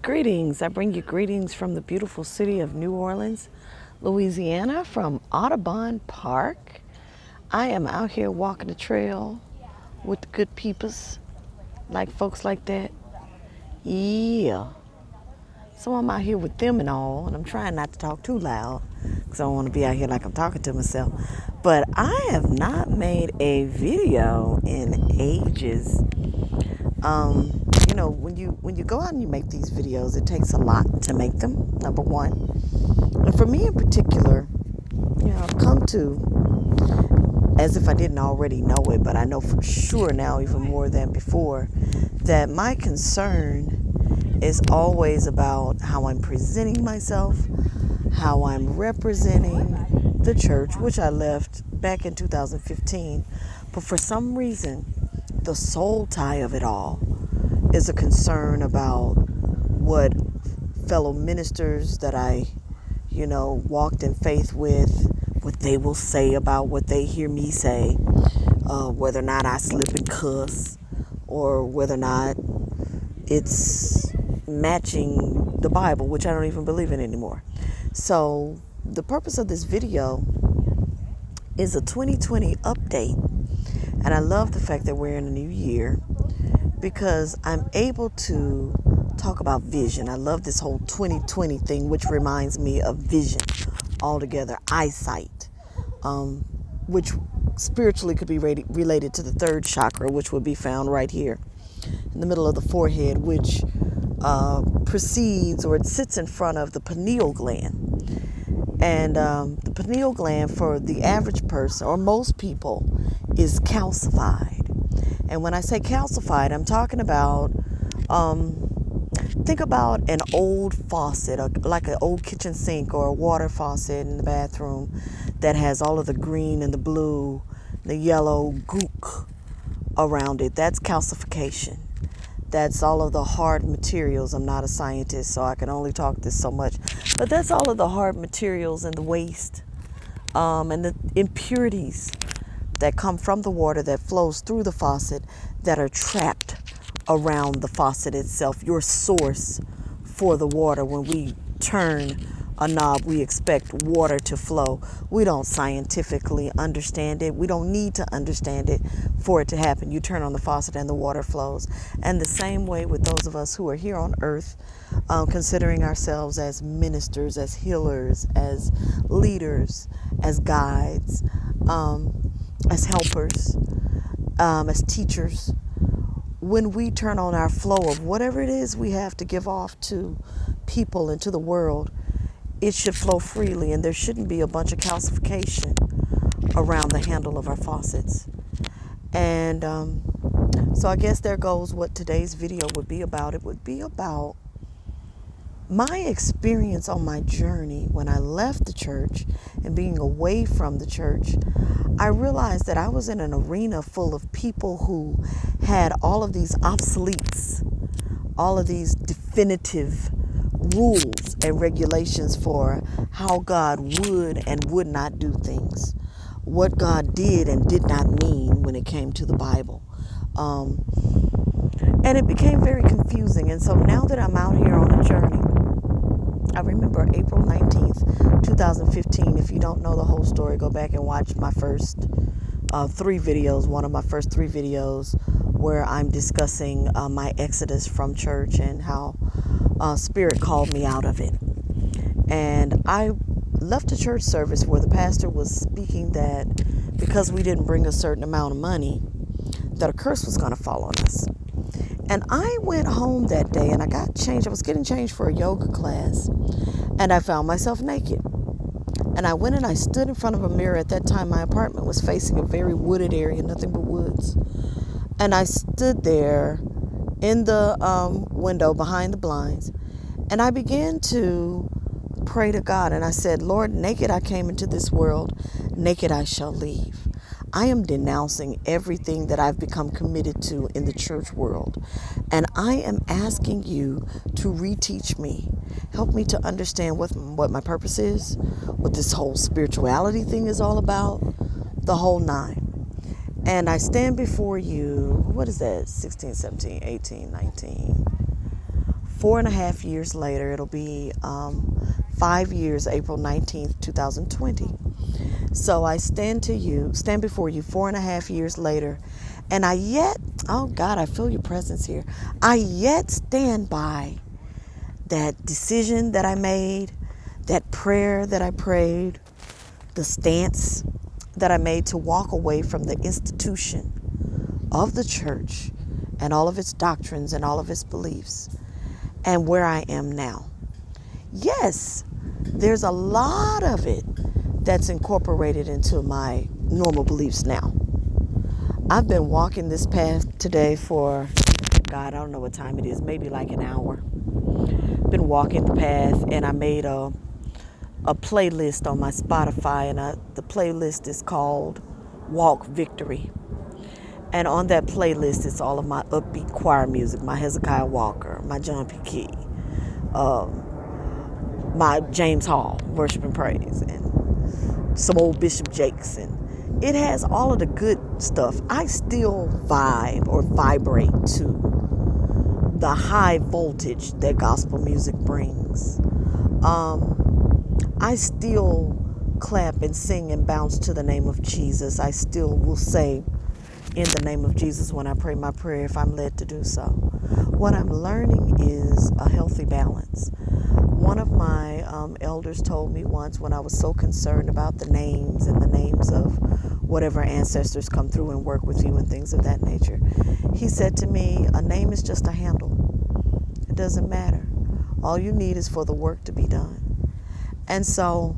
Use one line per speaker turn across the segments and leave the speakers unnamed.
Greetings. I bring you greetings from the beautiful city of New Orleans, Louisiana, from Audubon Park. I am out here walking the trail with the good peoples, like folks like that. Yeah. So I'm out here with them and all, and I'm trying not to talk too loud because I don't want to be out here like I'm talking to myself. But I have not made a video in ages. When you go out and you make these videos, it takes a lot to make them, number one. And for me in particular, I've come to, as if I didn't already know it, but I know for sure now even more than before, that my concern is always about how I'm presenting myself, how I'm representing the church, which I left back in 2015. But for some reason, the soul tie of it all is a concern about what fellow ministers that I, walked in faith with, what they will say about what they hear me say, whether or not I slip and cuss, or whether or not it's matching the Bible, which I don't even believe in anymore. So the purpose of this video is a 2020 update. And I love the fact that we're in a new year because I'm able to talk about vision. I love this whole 2020 thing, which reminds me of vision altogether, eyesight, which spiritually could be related to the third chakra, which would be found right here in the middle of the forehead, which precedes or it sits in front of the pineal gland. And the pineal gland for the average person or most people is calcified. And when I say calcified, I'm talking about, think about an old faucet, like an old kitchen sink or a water faucet in the bathroom that has all of the green and the blue, the yellow gook around it. That's calcification. That's all of the hard materials. I'm not a scientist, so I can only talk this so much. But that's all of the hard materials and the waste and the impurities that come from the water that flows through the faucet that are trapped around the faucet itself, your source for the water. When we turn a knob, we expect water to flow. We don't scientifically understand it. We don't need to understand it for it to happen. You turn on the faucet and the water flows. And the same way with those of us who are here on earth, considering ourselves as ministers, as healers, as leaders, as guides, as helpers, as teachers. When we turn on our flow of whatever it is we have to give off to people and to the world, it should flow freely, and there shouldn't be a bunch of calcification around the handle of our faucets. And so I guess there goes what today's video would be about. It would be about my experience on my journey when I left the church and being away from the church. I realized that I was in an arena full of people who had all of these obsoletes, all of these definitive rules and regulations for how God would and would not do things, what God did and did not mean when it came to the Bible. And it became very confusing. And so now that I'm out here on a journey, I remember April 19th, 2015. If you don't know the whole story, go back and watch my first three videos, one of my first three videos where I'm discussing my exodus from church and how Spirit called me out of it. And I left a church service where the pastor was speaking that because we didn't bring a certain amount of money, that a curse was going to fall on us. And I went home that day and I got changed. I was getting changed for a yoga class and I found myself naked. And I went and I stood in front of a mirror. At that time, my apartment was facing a very wooded area, nothing but woods. And I stood there in the window behind the blinds and I began to pray to God. And I said, Lord, naked I came into this world, naked I shall leave. I am denouncing everything that I've become committed to in the church world. And I am asking you to reteach me. Help me to understand what my purpose is, what this whole spirituality thing is all about, the whole nine. And I stand before you, what is that, 16, 17, 18, 19, 4.5 years later, it'll be 5 years, April 19th, 2020. So I stand before you 4.5 years later, and oh God, I feel your presence here. I yet stand by that decision that I made, that prayer that I prayed, the stance that I made to walk away from the institution of the church and all of its doctrines and all of its beliefs, and where I am now. Yes, there's a lot of it that's incorporated into my normal beliefs now. I've been walking this path today for, God, I don't know what time it is, maybe like an hour. Been walking the path, and I made a playlist on my Spotify, and the playlist is called Walk Victory. And on that playlist, it's all of my upbeat choir music, my Hezekiah Walker, my John P. Key, my James Hall, Worship and Praise, and some old Bishop Jakes. And it has all of the good stuff. I still vibe or vibrate to the high voltage that gospel music brings. I still clap and sing and bounce to the name of Jesus. I still will say in the name of Jesus when I pray my prayer if I'm led to do so. What I'm learning is a healthy balance. One of my elders told me once, when I was so concerned about the names and the names of whatever ancestors come through and work with you and things of that nature, he said to me, a name is just a handle. It doesn't matter. All you need is for the work to be done. And so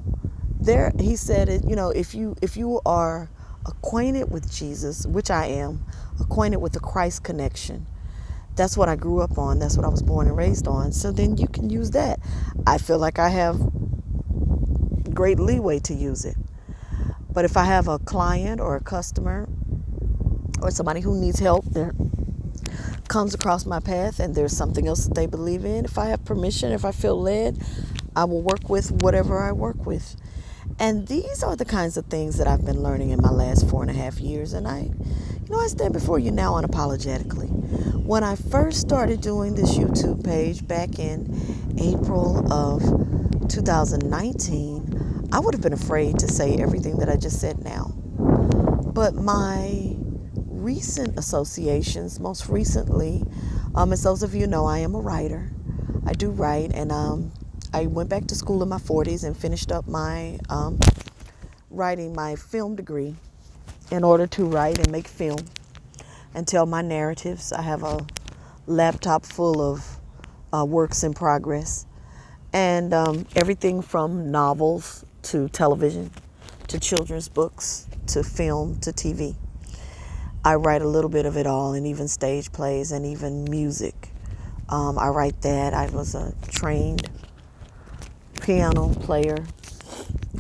there, he said, if you are acquainted with Jesus, which I am, acquainted with the Christ connection, that's what I grew up on. That's what I was born and raised on. So then you can use that. I feel like I have great leeway to use it. But if I have a client or a customer or somebody who needs help that comes across my path and there's something else that they believe in, if I have permission, if I feel led, I will work with whatever I work with. And these are the kinds of things that I've been learning in my last 4.5 years. And I stand before you now unapologetically. When I first started doing this YouTube page back in April of 2019, I would have been afraid to say everything that I just said now. But my recent associations, most recently, as those of you know, I am a writer. I do write, and I went back to school in my 40s and finished up my writing my film degree in order to write and make film and tell my narratives. I have a laptop full of works in progress, and everything from novels to television to children's books to film to TV. I write a little bit of it all, and even stage plays and even music. I write that. I was a trained piano player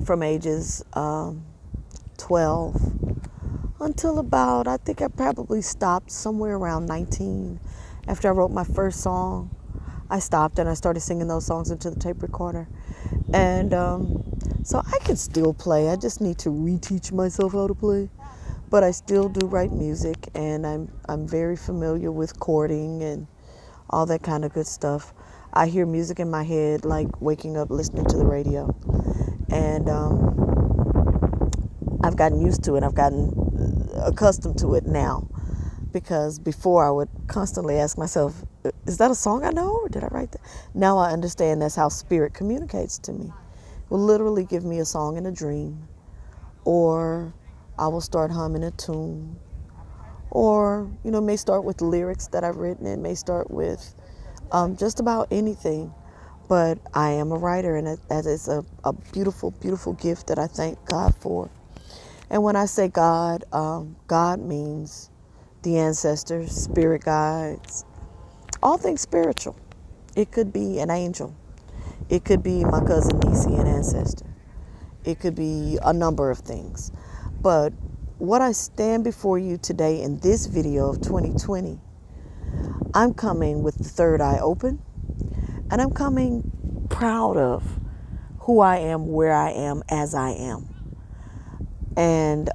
from ages 12 until about, I think I probably stopped somewhere around 19. After I wrote my first song, I stopped and I started singing those songs into the tape recorder. And so I can still play. I just need to reteach myself how to play. But I still do write music, and I'm very familiar with chording and all that kind of good stuff. I hear music in my head like waking up listening to the radio. And I've gotten used to it. I've gotten accustomed to it now. Because before I would constantly ask myself, is that a song I know, or did I write that? Now I understand that's how spirit communicates to me. It will literally give me a song in a dream, or I will start humming a tune, or it may start with lyrics that I've written. It may start with just about anything. But I am a writer, and that is a beautiful, beautiful gift that I thank God for. And when I say God, God means the ancestors, spirit guides, all things spiritual. It could be an angel. It could be my cousin Nisi, an ancestor. It could be a number of things. But what I stand before you today in this video of 2020, I'm coming with the third eye open, and I'm coming proud of who I am, where I am, as I am. And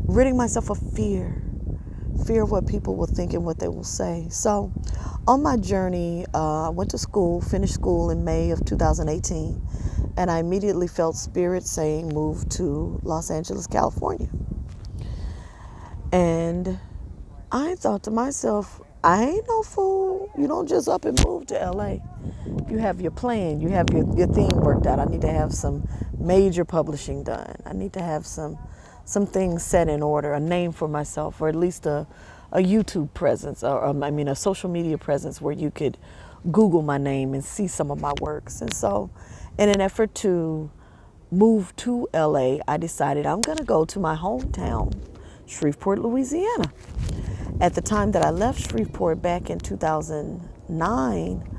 ridding myself of fear of what people will think and what they will say. So On my journey, I went to school, finished school in May of 2018, and I immediately felt spirit saying move to Los Angeles, California. And I thought to myself, I ain't no fool. You don't just up and move to LA. You have your plan, you have your thing worked out. I need to have some major publishing done. I need to have some things set in order, a name for myself, or at least a YouTube presence, or a social media presence where you could Google my name and see some of my works. And so, in an effort to move to LA, I decided I'm going to go to my hometown, Shreveport, Louisiana. At the time that I left Shreveport back in 2009,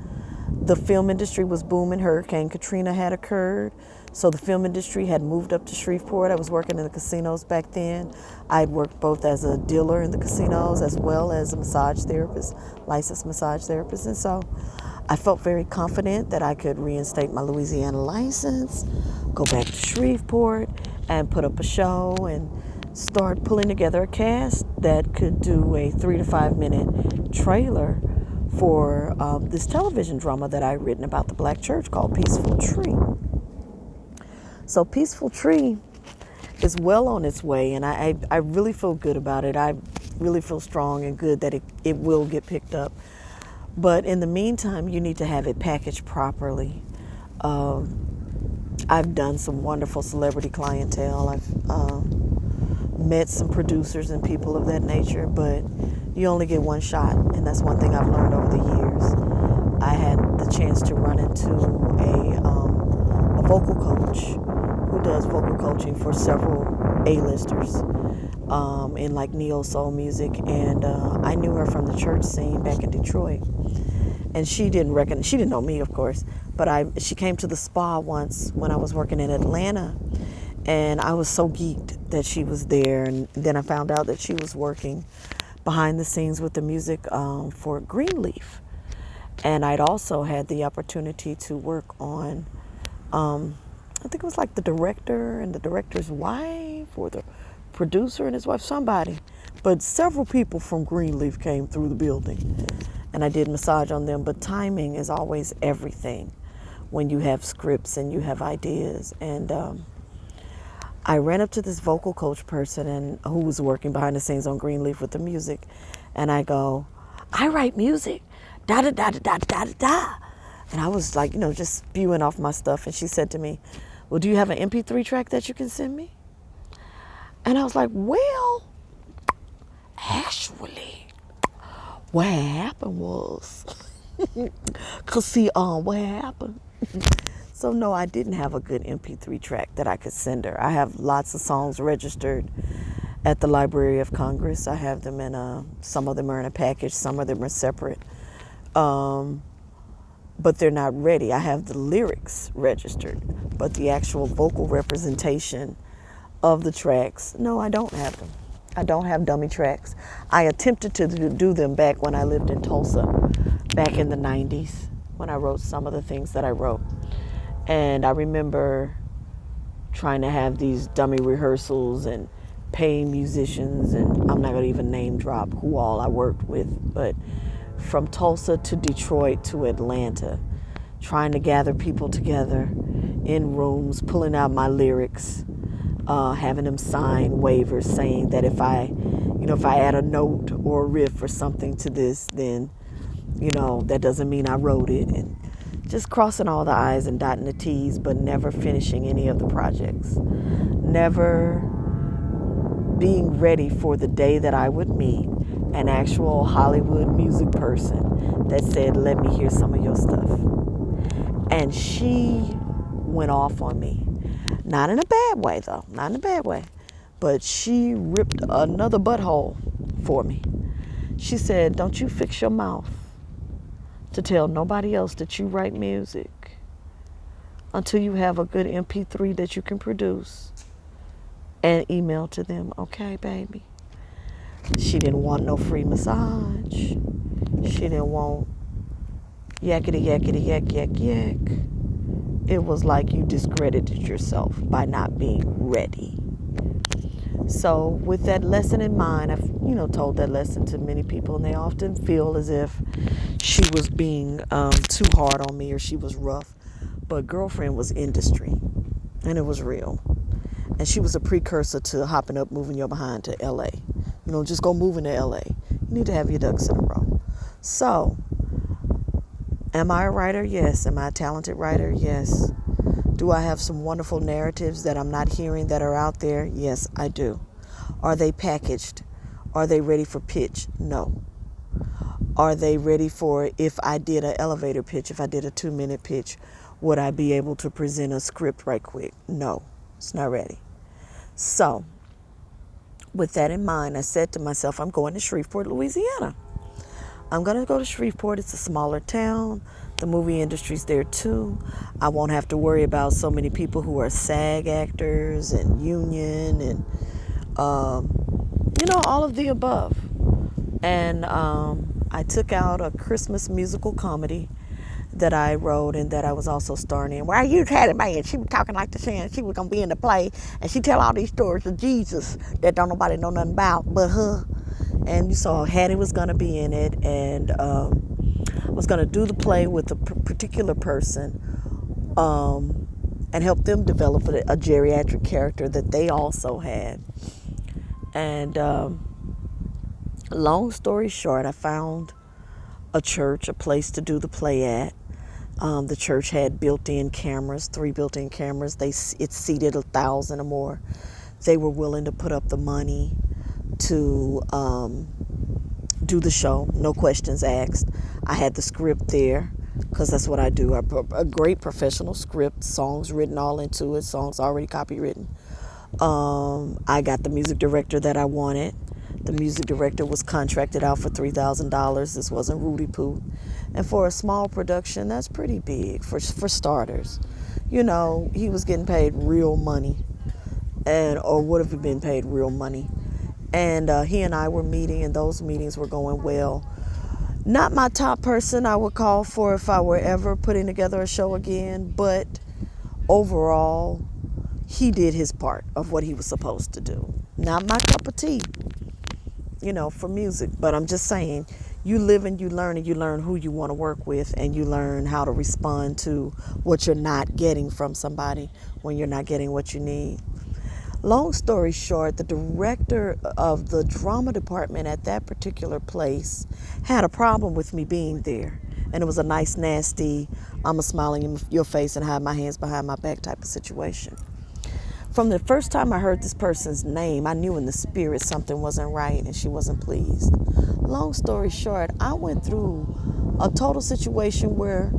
the film industry was booming. Hurricane Katrina had occurred. So the film industry had moved up to Shreveport. I was working in the casinos back then. I'd worked both as a dealer in the casinos as well as a massage therapist, licensed massage therapist. And so I felt very confident that I could reinstate my Louisiana license, go back to Shreveport and put up a show and start pulling together a cast that could do a 3 to 5 minute trailer for this television drama that I'd written about the Black church called Peaceful Tree. So Peaceful Tree is well on its way, and I really feel good about it. I really feel strong and good that it will get picked up. But in the meantime, you need to have it packaged properly. I've done some wonderful celebrity clientele. I've met some producers and people of that nature, but you only get one shot, and that's one thing I've learned over the years. I had the chance to run into a vocal coach who does vocal coaching for several A-listers in like neo-soul music, and I knew her from the church scene back in Detroit. And she didn't know me, of course, but she came to the spa once when I was working in Atlanta, and I was so geeked that she was there. And then I found out that she was working behind the scenes with the music for Greenleaf. And I'd also had the opportunity to work on, I think it was like the director and the director's wife, or the producer and his wife, somebody. But several people from Greenleaf came through the building, and I did massage on them. But timing is always everything when you have scripts and you have ideas. And I ran up to this vocal coach person and who was working behind the scenes on Greenleaf with the music, and I go, I write music, da da da da da da da. And I was like, just spewing off my stuff. And she said to me, well, do you have an MP3 track that you can send me? And I was like, well, actually, what happened was, cause see, what happened? So no, I didn't have a good MP3 track that I could send her. I have lots of songs registered at the Library of Congress. I have them in some of them are in a package, some of them are separate. But they're not ready. I have the lyrics registered, but the actual vocal representation of the tracks, no, I don't have them. I don't have dummy tracks. I attempted to do them back when I lived in Tulsa, back in the 90s, when I wrote some of the things that I wrote. And I remember trying to have these dummy rehearsals and paying musicians, and I'm not going to even name drop who all I worked with, but from Tulsa to Detroit to Atlanta, trying to gather people together in rooms, pulling out my lyrics, having them sign waivers saying that if I add a note or a riff or something to this, then, that doesn't mean I wrote it. And just crossing all the I's and dotting the T's, but never finishing any of the projects. Never being ready for the day that I would meet an actual Hollywood music person that said, let me hear some of your stuff. And she went off on me. Not in a bad way, though. Not in a bad way. But she ripped another butthole for me. She said, don't you fix your mouth to tell nobody else that you write music until you have a good MP3 that you can produce and email to them. Okay, baby? She didn't want no free massage. She didn't want yakety yakety yak yak yak. It was like you discredited yourself by not being ready. So with that lesson in mind, I've told that lesson to many people, and they often feel as if she was being too hard on me or she was rough. But girlfriend was industry, and it was real. And she was a precursor to hopping up, moving your behind to LA. Just go moving to LA. You need to have your ducks in a row. So, am I a writer? Yes. Am I a talented writer? Yes. Do I have some wonderful narratives that I'm not hearing that are out there? Yes, I do. Are they packaged? Are they ready for pitch? No. Are they ready for, if I did an elevator pitch, if I did a 2-minute pitch, would I be able to present a script right quick? No, it's not ready. So, with that in mind, I said to myself, I'm going to Shreveport, Louisiana. I'm going to go to Shreveport. It's a smaller town. The movie industry's there too. I won't have to worry about so many people who are SAG actors and union and, all of the above. And I took out a Christmas musical comedy that I wrote and that I was also starring in. Well, you had it, man. She was talking like the saying she was going to be in the play, and she tell all these stories of Jesus that don't nobody know nothing about but her. And you saw Hattie was going to be in it, and I was going to do the play with a particular person and help them develop a geriatric character that they also had. And long story short, I found a church, a place to do the play at. The church had built-in cameras, 3 built-in cameras. It seated 1,000 or more. They were willing to put up the money to do the show, no questions asked. I had the script there because that's what I do. A great professional script, songs written all into it, songs already copywritten. I got the music director that I wanted. The music director was contracted out for $3,000. This wasn't Rudy Poo. And for a small production, that's pretty big for starters. He was getting paid real money, or would have been paid real money. And he and I were meeting, and those meetings were going well. Not my top person I would call for if I were ever putting together a show again, but overall, he did his part of what he was supposed to do. Not my cup of tea, for music. But I'm just saying, you live and you learn who you want to work with, and you learn how to respond to what you're not getting from somebody when you're not getting what you need. Long story short, the director of the drama department at that particular place had a problem with me being there. And it was a nice, nasty, I'm a smiling in your face and hide my hands behind my back type of situation. From the first time I heard this person's name, I knew in the spirit something wasn't right and she wasn't pleased. Long story short, I went through a total situation where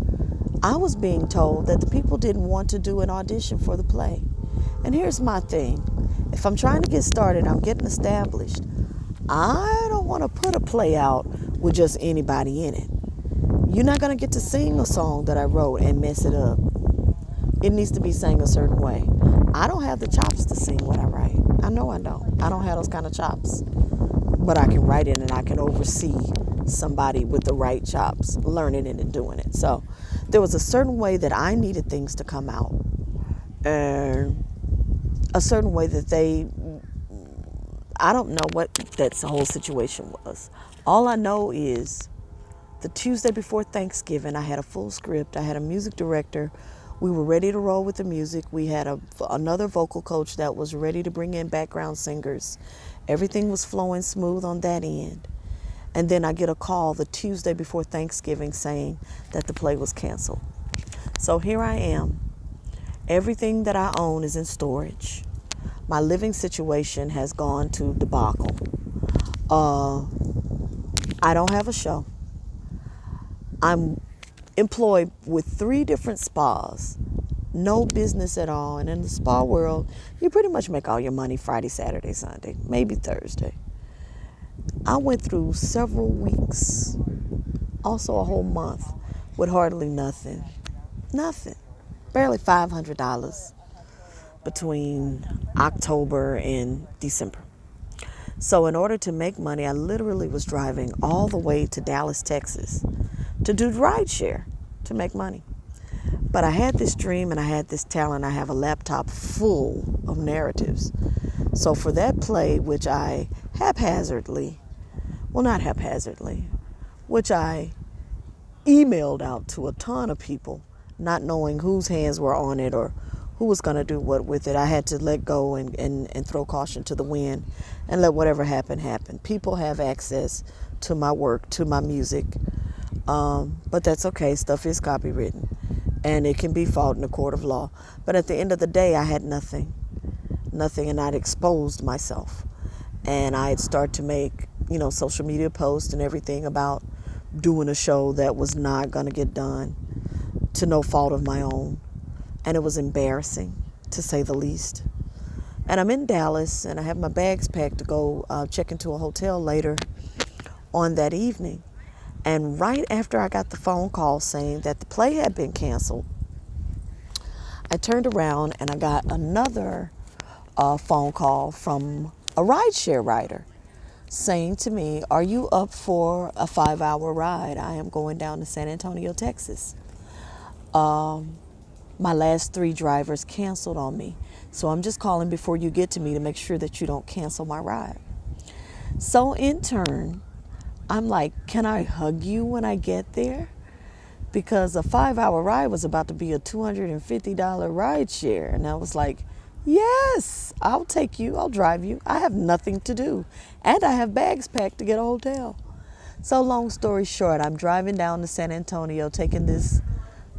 I was being told that the people didn't want to do an audition for the play. And here's my thing. If I'm trying to get started, I'm getting established, I don't want to put a play out with just anybody in it. You're not going to get to sing a song that I wrote and mess it up. It needs to be sang a certain way. I don't have the chops to sing what I write. I know I don't. I don't have those kind of chops. But I can write it and I can oversee somebody with the right chops, learning it and doing it. So there was a certain way that I needed things to come out. And a certain way that I don't know what that whole situation was. All I know is the Tuesday before Thanksgiving, I had a full script. I had a music director. We were ready to roll with the music. We had another vocal coach that was ready to bring in background singers. Everything was flowing smooth on that end. And then I get a call the Tuesday before Thanksgiving saying that the play was canceled. So here I am. Everything that I own is in storage. My living situation has gone to debacle. I don't have a show. I'm employed with 3 different spas. No business at all. And in the spa world, you pretty much make all your money Friday, Saturday, Sunday, maybe Thursday. I went through several weeks, also a whole month, with hardly nothing. Nothing. Barely $500 between October and December. So in order to make money, I literally was driving all the way to Dallas, Texas to do rideshare to make money. But I had this dream and I had this talent. I have a laptop full of narratives. So for that play, which I haphazardly, well, not haphazardly, which I emailed out to a ton of people, not knowing whose hands were on it or who was going to do what with it. I had to let go and throw caution to the wind and let whatever happen, happen. People have access to my work, to my music, but that's okay. Stuff is copywritten, and it can be fought in a court of law. But at the end of the day, I had nothing, and I'd exposed myself. And I'd start to make, social media posts and everything about doing a show that was not going to get done to no fault of my own. And it was embarrassing, to say the least. And I'm in Dallas, and I have my bags packed to go check into a hotel later on that evening. And right after I got the phone call saying that the play had been canceled, I turned around and I got another phone call from a rideshare rider saying to me, "Are you up for a 5-hour ride? I am going down to San Antonio, Texas. My last 3 drivers canceled on me. So I'm just calling before you get to me to make sure that you don't cancel my ride." So in turn, I'm like, "Can I hug you when I get there?" Because a 5-hour ride was about to be a $250 ride share. And I was like, "Yes, I'll take you. I'll drive you. I have nothing to do. And I have bags packed to get a hotel." So long story short, I'm driving down to San Antonio, taking this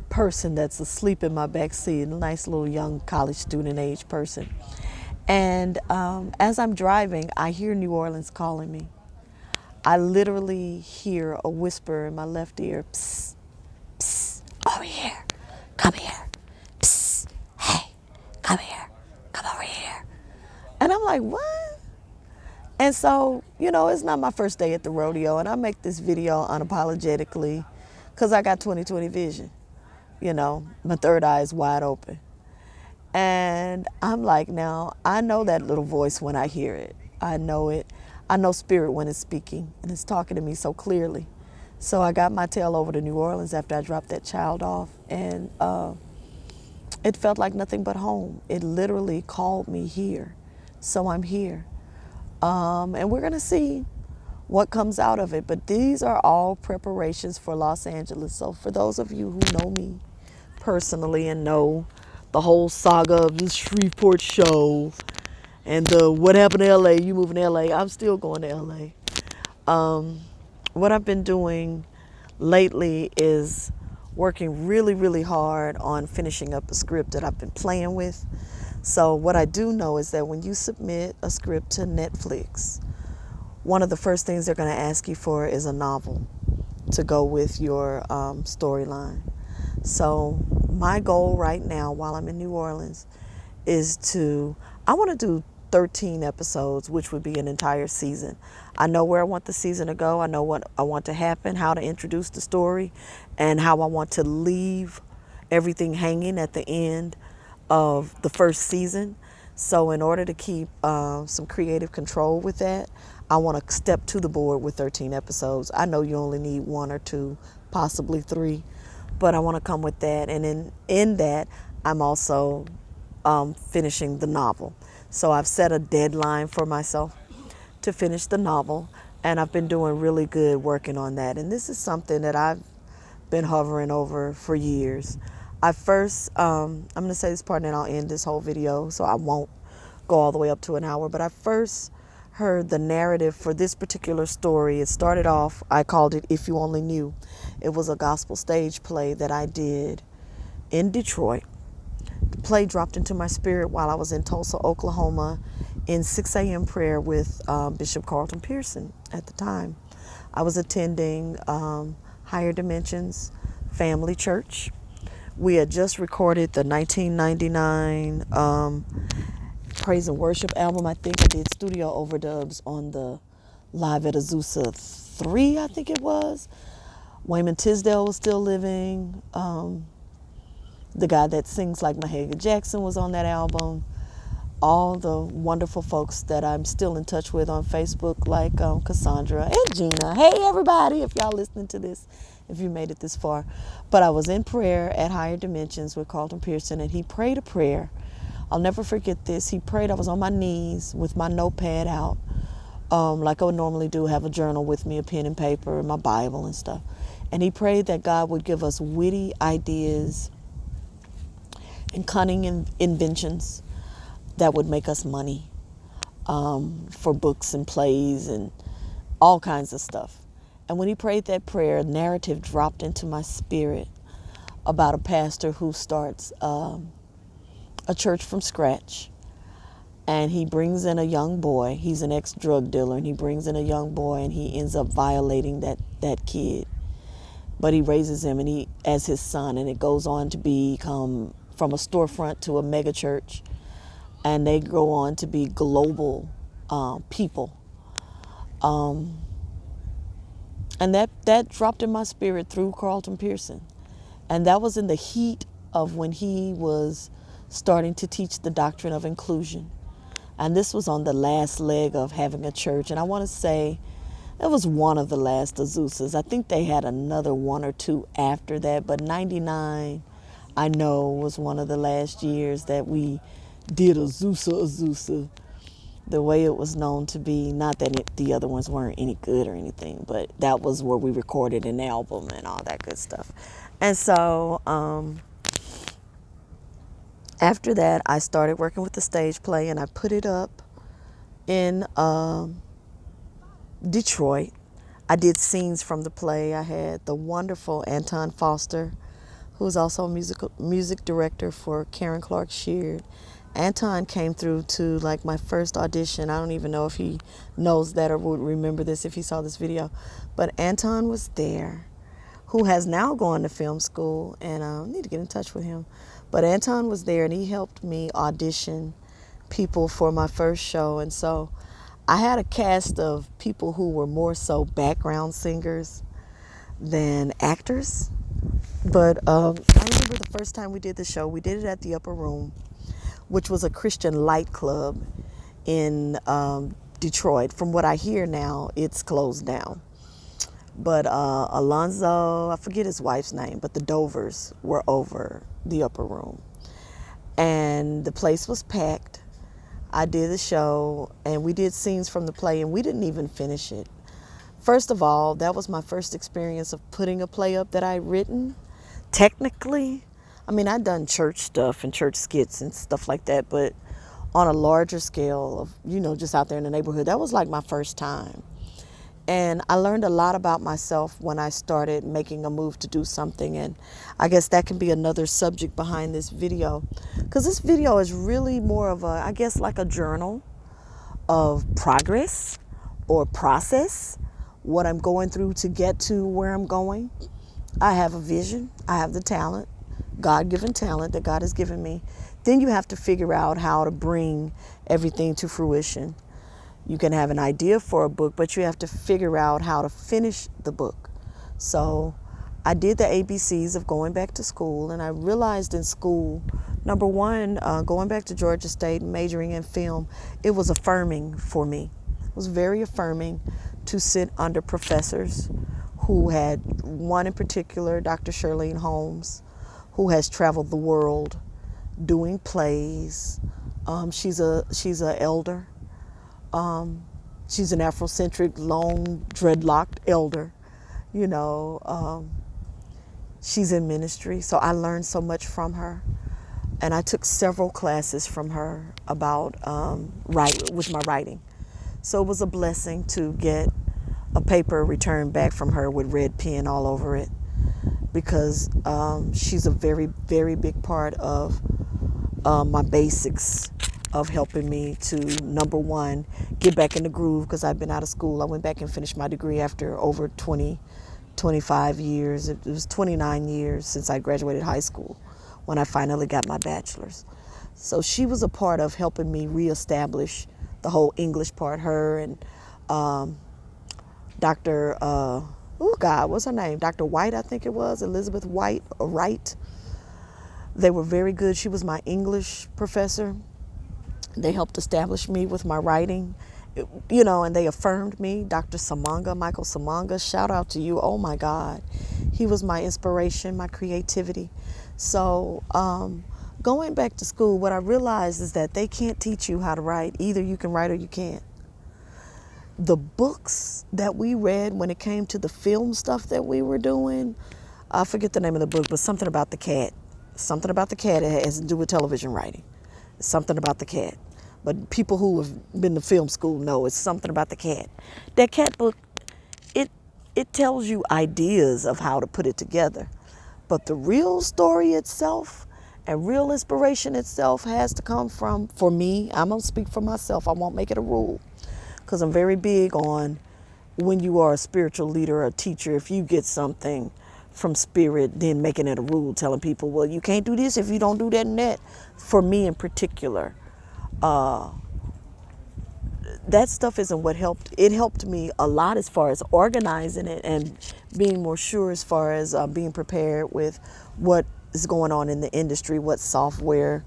person that's asleep in my back seat, a nice little young college student age person. And as I'm driving, I hear New Orleans calling me. I literally hear a whisper in my left ear, "Psst, psst, over here, come here, psst, hey, come here, come over here." And I'm like, "What?" And so, it's not my first day at the rodeo, and I make this video unapologetically because I got 20/20 vision. My third eye is wide open. And I'm like, now, I know that little voice when I hear it. I know it. I know spirit when it's speaking, and it's talking to me so clearly. So I got my tail over to New Orleans after I dropped that child off, and it felt like nothing but home. It literally called me here. So I'm here. And we're going to see what comes out of it. But these are all preparations for Los Angeles. So for those of you who know me personally and know the whole saga of this Shreveport show and the what happened to LA, you moving to LA, I'm still going to LA. What I've been doing lately is working really, really hard on finishing up a script that I've been playing with. So what I do know is that when you submit a script to Netflix, one of the first things they're going to ask you for is a novel to go with your storyline. So my goal right now while I'm in New Orleans is I want to do 13 episodes, which would be an entire season. I know where I want the season to go. I know what I want to happen, how to introduce the story, and how I want to leave everything hanging at the end of the first season. So in order to keep some creative control with that, I want to step to the board with 13 episodes. I know you only need 1 or 2, possibly 3, but I want to come with that. And in that, I'm also finishing the novel. So I've set a deadline for myself to finish the novel, and I've been doing really good working on that. And this is something that I've been hovering over for years. I first, I'm going to say this part and then I'll end this whole video so I won't go all the way up to an hour, but I first heard the narrative for this particular story. It started off, I called it If You Only Knew. It was a gospel stage play that I did in Detroit. The play dropped into my spirit while I was in Tulsa, Oklahoma in 6 a.m. prayer with Bishop Carlton Pearson at the time. I was attending Higher Dimensions Family Church. We had just recorded the 1999 praise and worship album. I think I did studio overdubs on the Live at Azusa 3, I think it was. Wayman Tisdale was still living. The guy that sings like Mahalia Jackson was on that album. All the wonderful folks that I'm still in touch with on Facebook, like Cassandra and Gina. Hey, everybody, if y'all listening to this, if you made it this far. But I was in prayer at Higher Dimensions with Carlton Pearson, and he prayed a prayer I'll never forget this. He prayed. I was on my knees with my notepad out, like I would normally do, have a journal with me, a pen and paper, and my Bible and stuff. And he prayed that God would give us witty ideas and cunning inventions that would make us money, for books and plays and all kinds of stuff. And when he prayed that prayer, a narrative dropped into my spirit about a pastor who starts a church from scratch. And he brings in a young boy. He's an ex-drug dealer, and he brings in a young boy, and he ends up violating that kid. But he raises him as his son, and it goes on to become from a storefront to a mega church, and they go on to be global people. And that dropped in my spirit through Carlton Pearson. And that was in the heat of when he was starting to teach the doctrine of inclusion. And this was on the last leg of having a church. And I want to say it was one of the last Azuzas. I think they had another one or two after that. But 99, I know, was one of the last years that we did Azusa, the way it was known to be. Not that the other ones weren't any good or anything, but that was where we recorded an album and all that good stuff. And so after that, I started working with the stage play, and I put it up in Detroit. I did scenes from the play. I had the wonderful Anton Foster, who was also a music director for Karen Clark Sheard. Anton came through to like my first audition. I don't even know if he knows that or would remember this if he saw this video. But Anton was there, who has now gone to film school, and I need to get in touch with him. But Anton was there, and he helped me audition people for my first show. And so I had a cast of people who were more so background singers than actors. But I remember the first time we did the show, we did it at the Upper Room, which was a Christian light club in Detroit. From what I hear now, it's closed down. But Alonzo, I forget his wife's name, but the Dovers were over the Upper Room. And the place was packed. I did the show, and we did scenes from the play, and we didn't even finish it. First of all, that was my first experience of putting a play up that I'd written. Technically, I mean, I'd done church stuff and church skits and stuff like that, but on a larger scale of, just out there in the neighborhood, that was like my first time. And I learned a lot about myself when I started making a move to do something. And I guess that can be another subject behind this video, because this video is really more of like a journal of progress or process, what I'm going through to get to where I'm going. I have a vision. I have the talent, God-given talent that God has given me. Then you have to figure out how to bring everything to fruition. You can have an idea for a book, but you have to figure out how to finish the book. So I did the ABCs of going back to school, and I realized in school, number one, going back to Georgia State and majoring in film, it was affirming for me. It was very affirming to sit under professors who had, one in particular, Dr. Shirlene Holmes, who has traveled the world doing plays. She's a elder. She's an Afrocentric, long, dreadlocked elder. She's in ministry. So I learned so much from her. And I took several classes from her about with my writing. So it was a blessing to get a paper returned back from her with red pen all over it, because she's a very, very big part of my basics of helping me to, number one, get back in the groove, because I've been out of school. I went back and finished my degree after over 25 years. It was 29 years since I graduated high school when I finally got my bachelor's. So she was a part of helping me reestablish the whole English part. Her and Dr. What's her name? Dr. White, I think it was, Elizabeth White, or Wright. They were very good. She was my English professor. They helped establish me with my writing, and they affirmed me. Dr. Samanga, Michael Samanga, shout out to you. Oh my God. He was my inspiration, my creativity. So Going back to school, what I realized is that they can't teach you how to write. Either you can write or you can't. The books that we read when it came to the film stuff that we were doing, I forget the name of the book, but something about the cat. Something about the cat. It has to do with television writing. Something about the cat. But people who have been to film school know it's something about the cat. That cat book, it it tells you ideas of how to put it together. But the real story itself and real inspiration itself has to come from, for me, I'm going to speak for myself. I won't make it a rule because I'm very big on when you are a spiritual leader or a teacher, if you get something from spirit, then making it a rule, telling people, well, you can't do this if you don't do that and that. For me in particular, that stuff isn't what helped. It helped me a lot as far as organizing it and being more sure as far as being prepared with what is going on in the industry, what software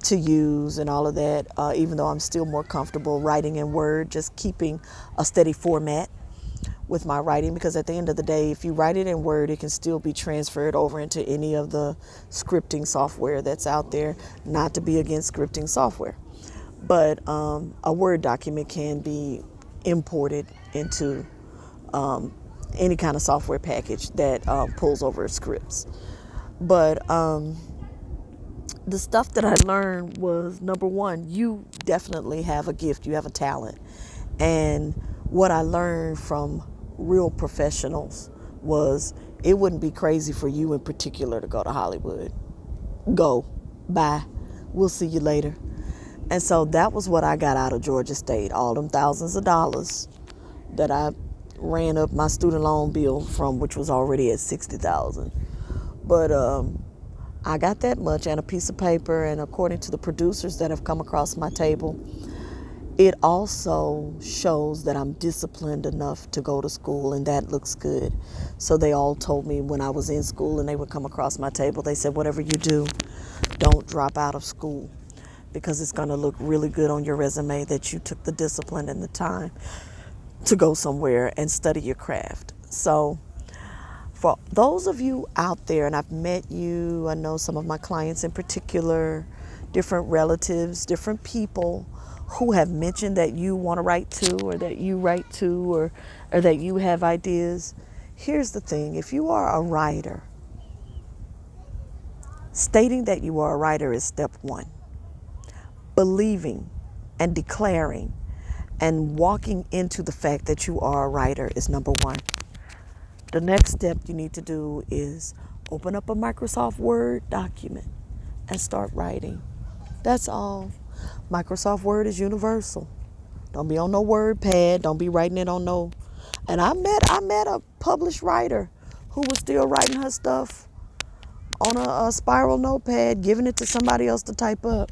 to use and all of that, even though I'm still more comfortable writing in Word, just keeping a steady format with my writing, because at the end of the day, if you write it in Word, it can still be transferred over into any of the scripting software that's out there. Not to be against scripting software, but a Word document can be imported into any kind of software package that pulls over scripts. But the stuff that I learned was, number one, you definitely have a gift, you have a talent. And what I learned from real professionals was it wouldn't be crazy for you in particular to go to Hollywood. Go, bye, we'll see you later. And so that was what I got out of Georgia State, all them thousands of dollars that I ran up my student loan bill from, which was already at $60,000. But I got that much and a piece of paper, and according to the producers that have come across my table, it also shows that I'm disciplined enough to go to school, and that looks good. So they all told me when I was in school and they would come across my table, they said, whatever you do, don't drop out of school, because it's going to look really good on your resume that you took the discipline and the time to go somewhere and study your craft. So for those of you out there, and I've met you, I know some of my clients in particular, different relatives, different people who have mentioned that you want to write to, or that you write to, or that you have ideas. Here's the thing. If you are a writer, stating that you are a writer is step one. Believing and declaring and walking into the fact that you are a writer is number one. The next step you need to do is open up a Microsoft Word document and start writing. That's all. Microsoft Word is universal. Don't be on no WordPad. Don't be writing it on no. And I met a published writer who was still writing her stuff on a spiral notepad, giving it to somebody else to type up.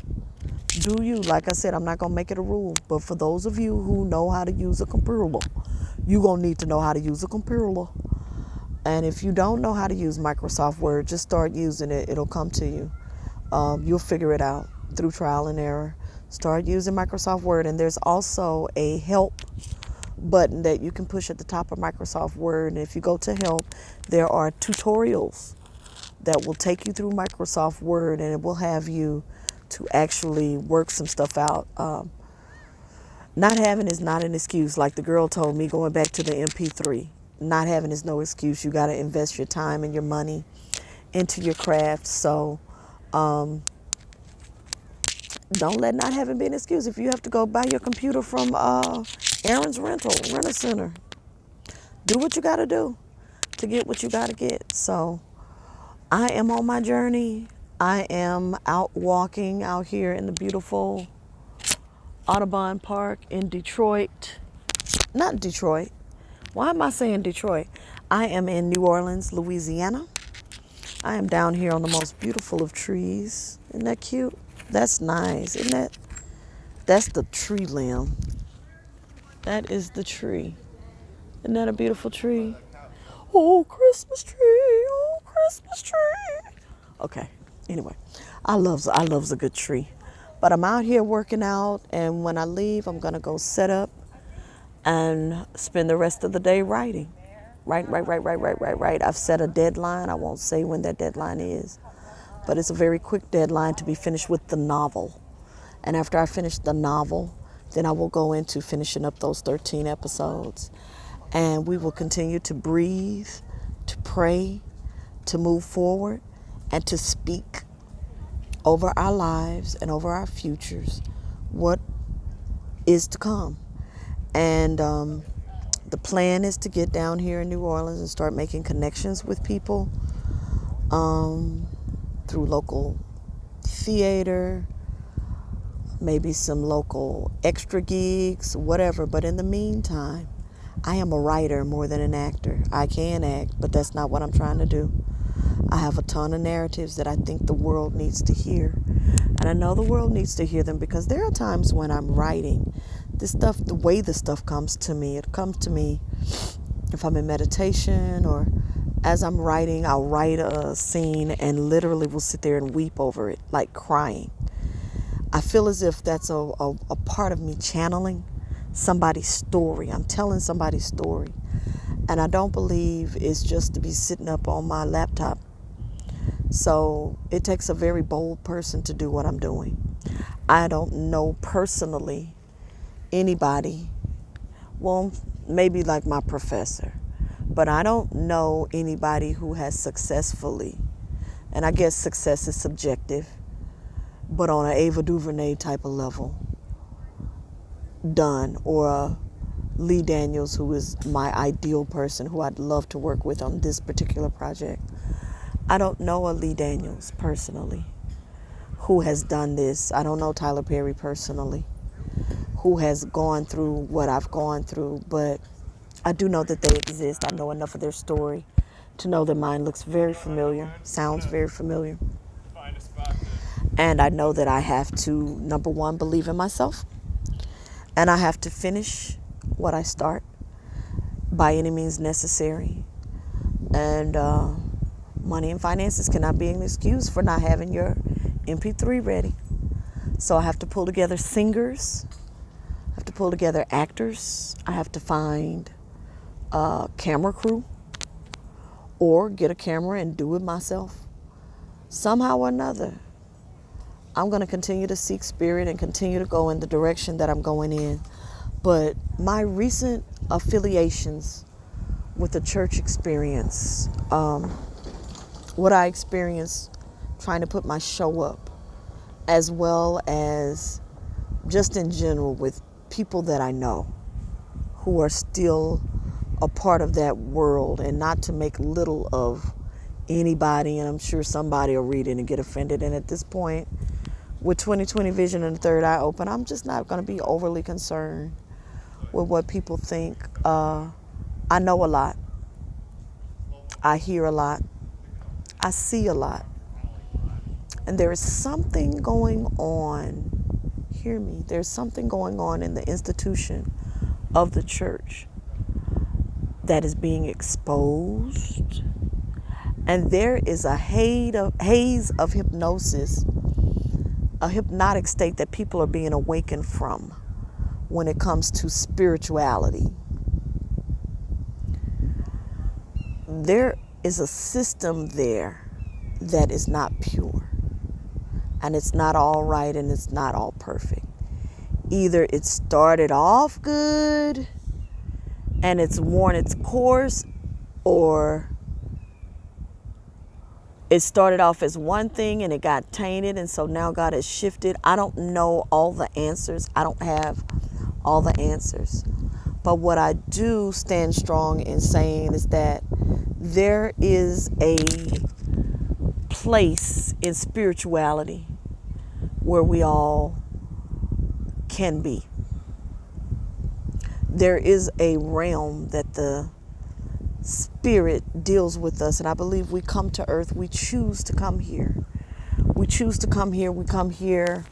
Do you? Like I said, I'm not going to make it a rule. But for those of you who know how to use a computer, you're going to need to know how to use a computer. And if you don't know how to use Microsoft Word, just start using it. It'll come to you. You'll figure it out through trial and error. Start using Microsoft Word. And there's also a help button that you can push at the top of Microsoft Word. And if you go to help, there are tutorials that will take you through Microsoft Word, and it will have you to actually work some stuff out. Not having is not an excuse. Like the girl told me, going back to the MP3, not having is no excuse. You got to invest your time and your money into your craft. So don't let not having be an excuse. If you have to go buy your computer from Aaron's Renter Center, do what you got to do to get what you got to get. So I am on my journey. I am out walking out here in the beautiful Audubon Park in Detroit. Not Detroit. Why am I saying Detroit? I am in New Orleans, Louisiana. I am down here on the most beautiful of trees. Isn't that cute? That's nice, isn't that? That's the tree limb. That is the tree. Isn't that a beautiful tree? Oh, Christmas tree. Oh, Christmas tree. Okay. Anyway, I loves a good tree. But I'm out here working out, and when I leave, I'm going to go set up and spend the rest of the day writing. Right. I've set a deadline. I won't say when that deadline is, but it's a very quick deadline to be finished with the novel. And after I finish the novel, then I will go into finishing up those 13 episodes. And we will continue to breathe, to pray, to move forward, and to speak over our lives and over our futures what is to come. And the plan is to get down here in New Orleans and start making connections with people through local theater, maybe some local extra gigs, whatever. But in the meantime, I am a writer more than an actor. I can act, but that's not what I'm trying to do. I have a ton of narratives that I think the world needs to hear. And I know the world needs to hear them because there are times when I'm writing this stuff, the way the stuff comes to me, it comes to me if I'm in meditation or as I'm writing, I'll write a scene and literally will sit there and weep over it, like crying. I feel as if that's a part of me channeling somebody's story. I'm telling somebody's story. And I don't believe it's just to be sitting up on my laptop. So it takes a very bold person to do what I'm doing. I don't know personally anybody, well, maybe like my professor, but I don't know anybody who has successfully, and I guess success is subjective, but on an Ava DuVernay type of level, done, or a Lee Daniels, who is my ideal person who I'd love to work with on this particular project. I don't know a Lee Daniels personally who has done this. I don't know Tyler Perry personally who has gone through what I've gone through, but I do know that they exist. I know enough of their story to know that mine looks very familiar, sounds very familiar. And I know that I have to, number one, believe in myself, and I have to finish what I start by any means necessary. And money and finances cannot be an excuse for not having your MP3 ready. So I have to pull together singers, I have to pull together actors, I have to find a camera crew or get a camera and do it myself. Somehow or another, I'm going to continue to seek spirit and continue to go in the direction that I'm going in. But my recent affiliations with the church experience, what I experienced trying to put my show up, as well as just in general with people that I know who are still a part of that world, and not to make little of anybody, and I'm sure somebody will read it and get offended. And at this point, with 2020 vision and the third eye open, I'm just not going to be overly concerned with what people think. I know a lot. I hear a lot. I see a lot. And there is something going on, hear me, there's something going on in the institution of the church that is being exposed. And there is a haze of hypnosis, a hypnotic state that people are being awakened from when it comes to spirituality. There is a system there that is not pure, and it's not all right, and it's not all perfect. Either it started off good and it's worn its course, or it started off as one thing and it got tainted, and so now God has shifted. I don't know all the answers. I don't have all the answers. But what I do stand strong in saying is that there is a place in spirituality where we all can be. There is a realm that the Spirit deals with us, and I believe we come to earth, we choose to come here. We choose to come here. We come here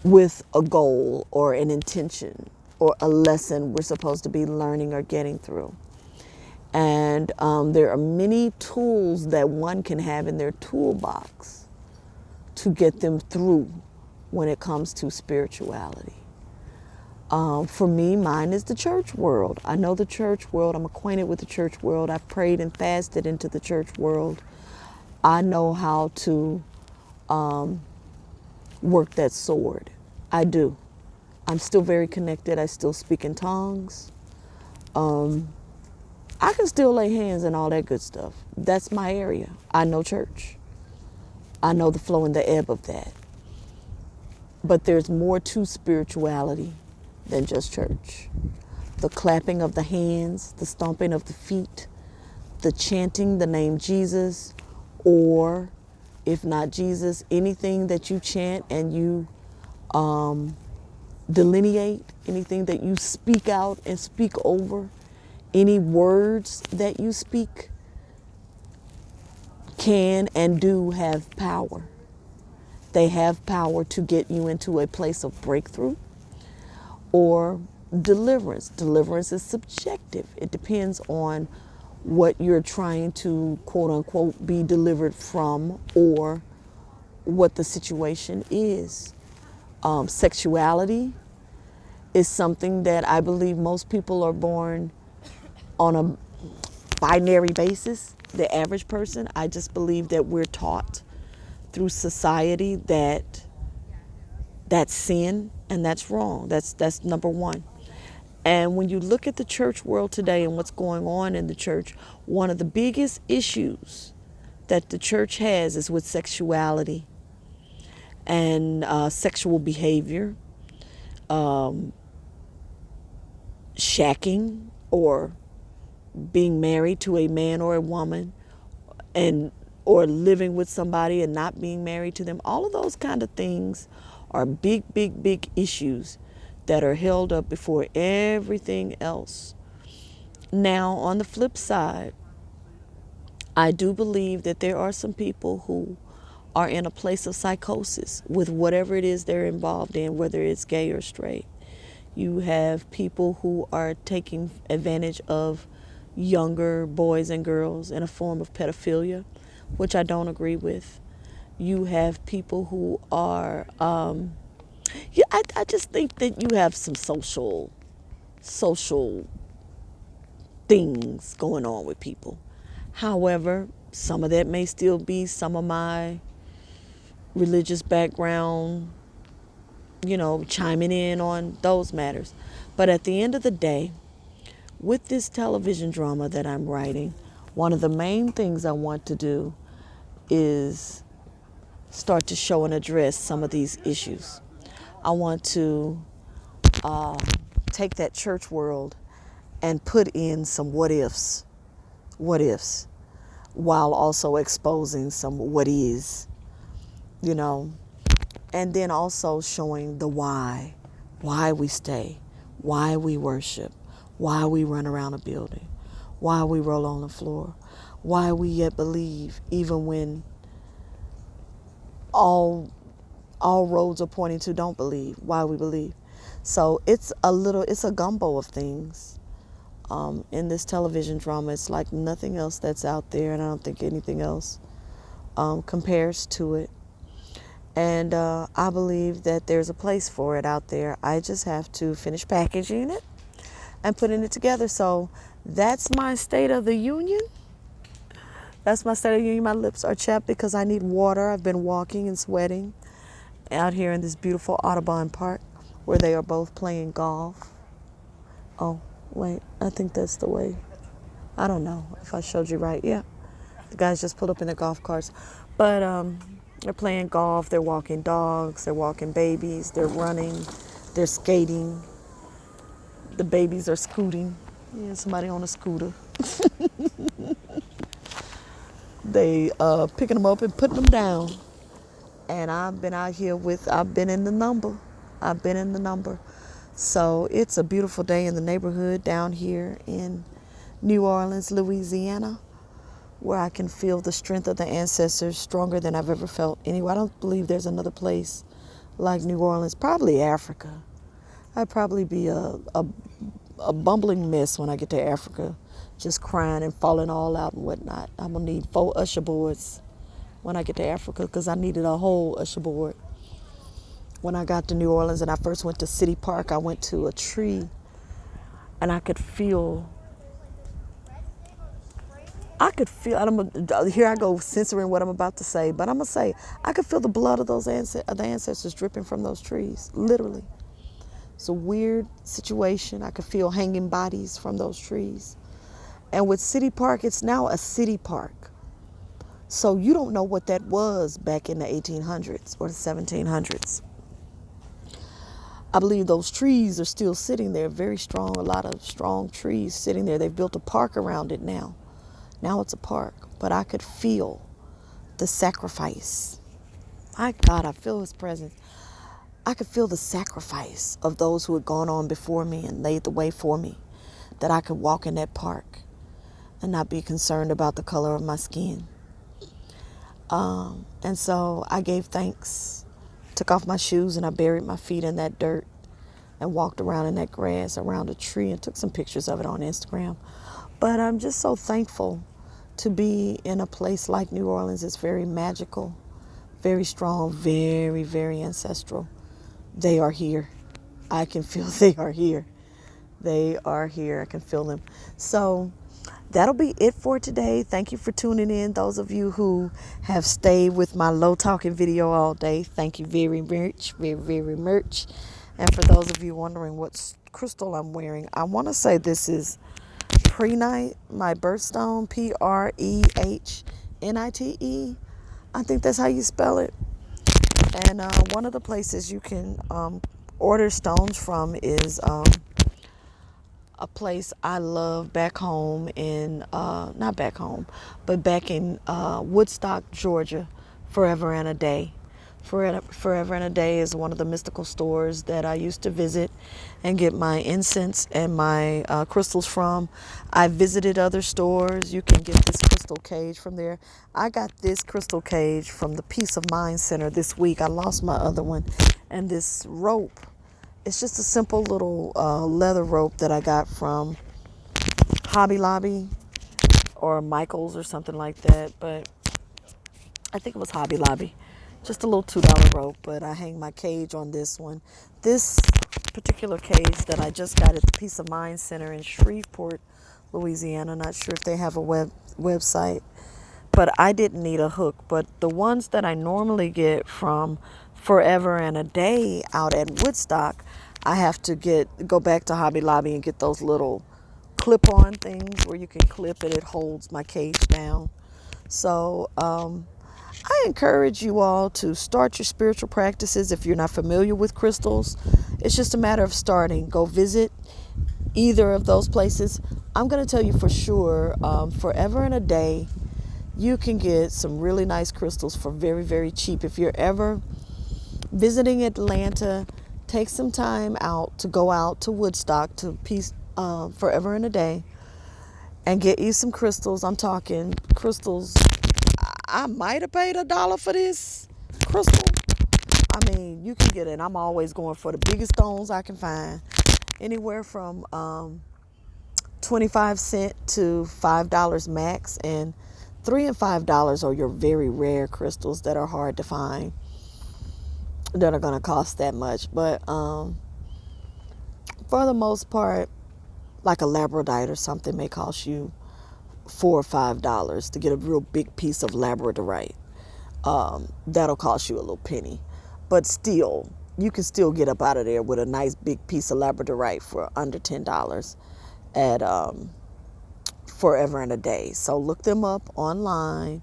with a goal or an intention or a lesson we're supposed to be learning or getting through. And there are many tools that one can have in their toolbox to get them through when it comes to spirituality. For me, mine is the church world. I know the church world. I'm acquainted with the church world. I've prayed and fasted into the church world. I know how to work that sword. I do. I'm still very connected. I still speak in tongues. I can still lay hands and all that good stuff. That's my area. I know church. I know the flow and the ebb of that. But there's more to spirituality than just church. The clapping of the hands, the stomping of the feet, the chanting the name Jesus, or if not Jesus, anything that you chant and you delineate, anything that you speak out and speak over, any words that you speak can and do have power. They have power to get you into a place of breakthrough or deliverance. Deliverance is subjective. It depends on what you're trying to, quote unquote, be delivered from or what the situation is. Sexuality is something that I believe most people are born on a binary basis. The average person, I just believe that we're taught through society that that's sin and that's wrong. That's number one. And when you look at the church world today and what's going on in the church, one of the biggest issues that the church has is with sexuality and sexual behavior, shacking, or being married to a man or a woman, and or living with somebody and not being married to them. All of those kind of things are big, big, big issues that are held up before everything else. Now, on the flip side, I do believe that there are some people who are in a place of psychosis with whatever it is they're involved in, whether it's gay or straight. You have people who are taking advantage of younger boys and girls in a form of pedophilia, which I don't agree with. You have people who are, I just think that you have some social things going on with people. However, some of that may still be some of my religious background, chiming in on those matters. But at the end of the day, with this television drama that I'm writing, one of the main things I want to do is start to show and address some of these issues. I want to take that church world and put in some what ifs, while also exposing some what is, and then also showing the why we stay, why we worship, why we run around a building, why we roll on the floor, why we yet believe even when all roads are pointing to don't believe, why we believe. So it's a gumbo of things. In this television drama, it's like nothing else that's out there, and I don't think anything else compares to it. And I believe that there's a place for it out there. I just have to finish packaging it and putting it together. So that's my state of the union. That's my state of the union. My lips are chapped because I need water. I've been walking and sweating out here in this beautiful Audubon Park where they are both playing golf. Oh, wait, I think that's the way. I don't know if I showed you right. Yeah, the guys just pulled up in their golf carts. But they're playing golf, they're walking dogs, they're walking babies, they're running, they're skating. The babies are scooting. Yeah, somebody on a scooter. They picking them up and putting them down. And I've been out here I've been in the number. So it's a beautiful day in the neighborhood down here in New Orleans, Louisiana, where I can feel the strength of the ancestors stronger than I've ever felt anywhere. I don't believe there's another place like New Orleans, probably Africa. I'd probably be a bumbling mess when I get to Africa, just crying and falling all out and whatnot. I'm going to need 4 usher boards when I get to Africa because I needed a whole usher board. When I got to New Orleans and I first went to City Park, I went to a tree and I could feel I could feel, here I go censoring what I'm about to say, but I'm going to say, I could feel the blood of the ancestors dripping from those trees, literally. It's a weird situation. I could feel hanging bodies from those trees. And with City Park, it's now a city park. So you don't know what that was back in the 1800s or the 1700s. I believe those trees are still sitting there, very strong, a lot of strong trees sitting there. They've built a park around it now. Now it's a park, but I could feel the sacrifice. My God, I feel his presence. I could feel the sacrifice of those who had gone on before me and laid the way for me, that I could walk in that park and not be concerned about the color of my skin. And so I gave thanks, took off my shoes, and I buried my feet in that dirt and walked around in that grass around a tree and took some pictures of it on Instagram. But I'm just so thankful to be in a place like New Orleans. It's very magical, very strong, very, very ancestral. They are here. I can feel they are here. They are here. I can feel them. So that'll be it for today. Thank you for tuning in. Those of you who have stayed with my low talking video all day, thank you very much, very, very much. And for those of you wondering what crystal I'm wearing, I want to say this is Prehnite, my birthstone, Prehnite. I think that's how you spell it. And one of the places you can order stones from is a place I love back home in, not back home, but back in Woodstock, Georgia, Forever and a Day. Forever and a Day is one of the mystical stores that I used to visit and get my incense and my crystals from. I visited other stores. You can get this crystal cage from there. I got this crystal cage from the Peace of Mind Center this week. I lost my other one. And this rope, it's just a simple little leather rope that I got from Hobby Lobby or Michael's or something like that. But I think it was Hobby Lobby. Just a little $2 rope, but I hang my cage on this one. This particular cage that I just got at the Peace of Mind Center in Shreveport, Louisiana. Not sure if they have a website, but I didn't need a hook. But the ones that I normally get from Forever and a Day out at Woodstock, I have to go back to Hobby Lobby and get those little clip-on things where you can clip it. It holds my cage down. So, I encourage you all to start your spiritual practices if you're not familiar with crystals. It's just a matter of starting. Go visit either of those places. I'm going to tell you for sure, Forever and a Day, you can get some really nice crystals for very, very cheap. If you're ever visiting Atlanta, take some time out to go out to Woodstock to Forever and a Day and get you some crystals. I'm talking crystals. I might have paid $1 for this crystal. I mean, you can get it. I'm always going for the biggest stones I can find. Anywhere from 25 cents to $5 max. And $3 and $5 are your very rare crystals that are hard to find, that are going to cost that much. But for the most part, like a labradorite or something may cost you $4 or $5 to get a real big piece of labradorite. That'll cost you a little penny, but still, you can still get up out of there with a nice big piece of labradorite for under $10 at Forever and a Day. So look them up online,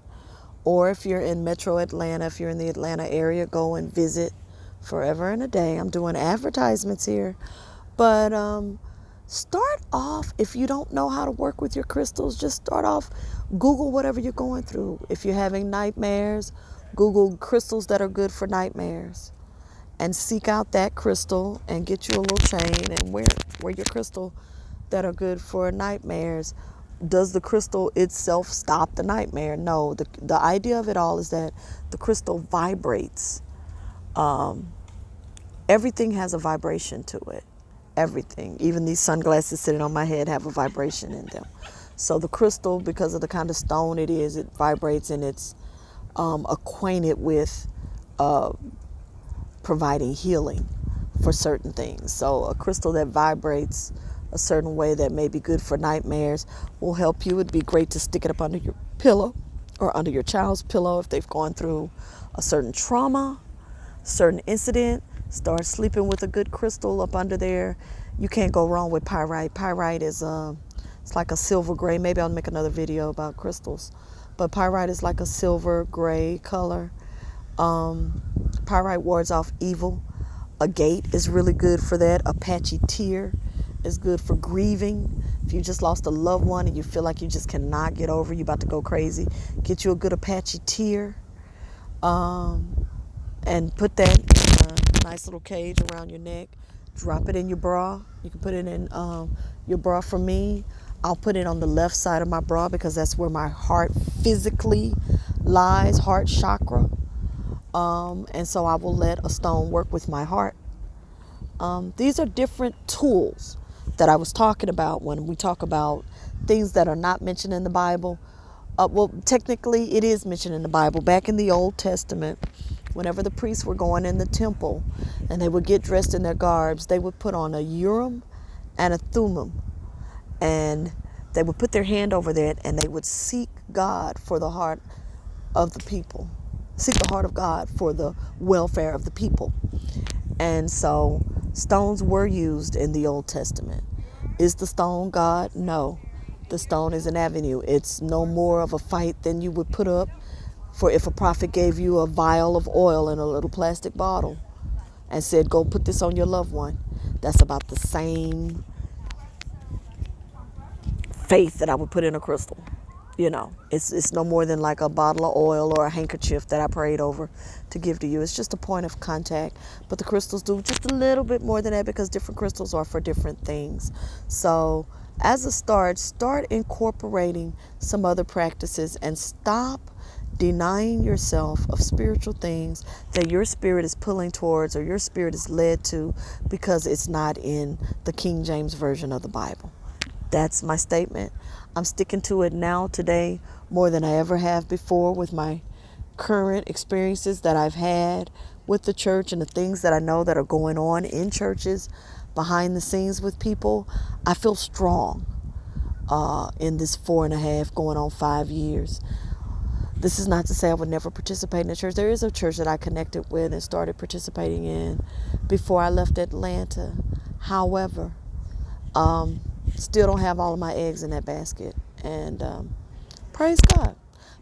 or if you're in Metro Atlanta, if you're in the Atlanta area, go and visit Forever and a Day. I'm doing advertisements here, but start off, if you don't know how to work with your crystals, just start off, Google whatever you're going through. If you're having nightmares, Google crystals that are good for nightmares and seek out that crystal and get you a little chain and wear your crystal that are good for nightmares. Does the crystal itself stop the nightmare? No. The idea of it all is that the crystal vibrates. Everything has a vibration to it. Everything, even these sunglasses sitting on my head, have a vibration in them. So the crystal, because of the kind of stone it is, it vibrates, and it's acquainted with providing healing for certain things. So a crystal that vibrates a certain way that may be good for nightmares will help you. It'd be great to stick it up under your pillow or under your child's pillow if they've gone through a certain trauma, certain incident. Start sleeping with a good crystal up under there. You can't go wrong with pyrite. Pyrite is it's like a silver gray. Maybe I'll make another video about crystals, but pyrite is like a silver gray color. Pyrite wards off evil. Agate is really good for that. Apache tear is good for grieving. If you just lost a loved one and you feel like you just cannot get over, you're about to go crazy, get you a good Apache tear, and put that in a nice little cage around your neck. Drop it in your bra. You can put it in your bra. For me, I'll put it on the left side of my bra because that's where my heart physically lies, heart chakra. And so I will let a stone work with my heart. These are different tools that I was talking about when we talk about things that are not mentioned in the Bible. Well, technically it is mentioned in the Bible. Back in the Old Testament, whenever the priests were going in the temple and they would get dressed in their garbs, they would put on a Urim and a Thummim. And they would put their hand over that and they would seek God for the heart of the people. Seek the heart of God for the welfare of the people. And so stones were used in the Old Testament. Is the stone God? No. The stone is an avenue. It's no more of a fight than you would put up for if a prophet gave you a vial of oil in a little plastic bottle and said, go put this on your loved one. That's about the same faith that I would put in a crystal. You know, it's no more than like a bottle of oil or a handkerchief that I prayed over to give to you. It's just a point of contact. But the crystals do just a little bit more than that because different crystals are for different things. So as a start incorporating some other practices and stop denying yourself of spiritual things that your spirit is pulling towards or your spirit is led to because it's not in the King James Version of the Bible. That's my statement. I'm sticking to it now today more than I ever have before with my current experiences that I've had with the church and the things that I know that are going on in churches behind the scenes with people. I feel strong in this 4.5 going on 5 years. This is not to say I would never participate in a church. There is a church that I connected with and started participating in before I left Atlanta. However, still don't have all of my eggs in that basket. And praise God.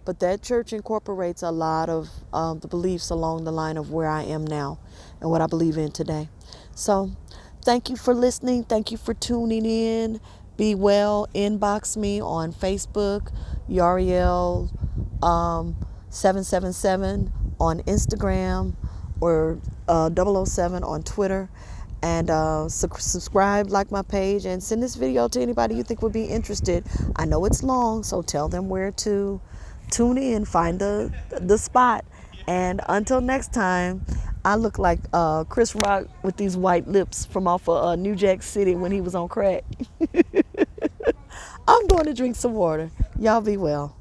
But that church incorporates a lot of the beliefs along the line of where I am now and what I believe in today. So thank you for listening. Thank you for tuning in. Be well. Inbox me on Facebook, Yariel 777 on Instagram, or 007 on Twitter. And subscribe, like my page, and send this video to anybody you think would be interested. I know it's long, so tell them where to tune in, find the spot. And until next time, I look like Chris Rock with these white lips from off of New Jack City when he was on crack. I'm going to drink some water. Y'all be well.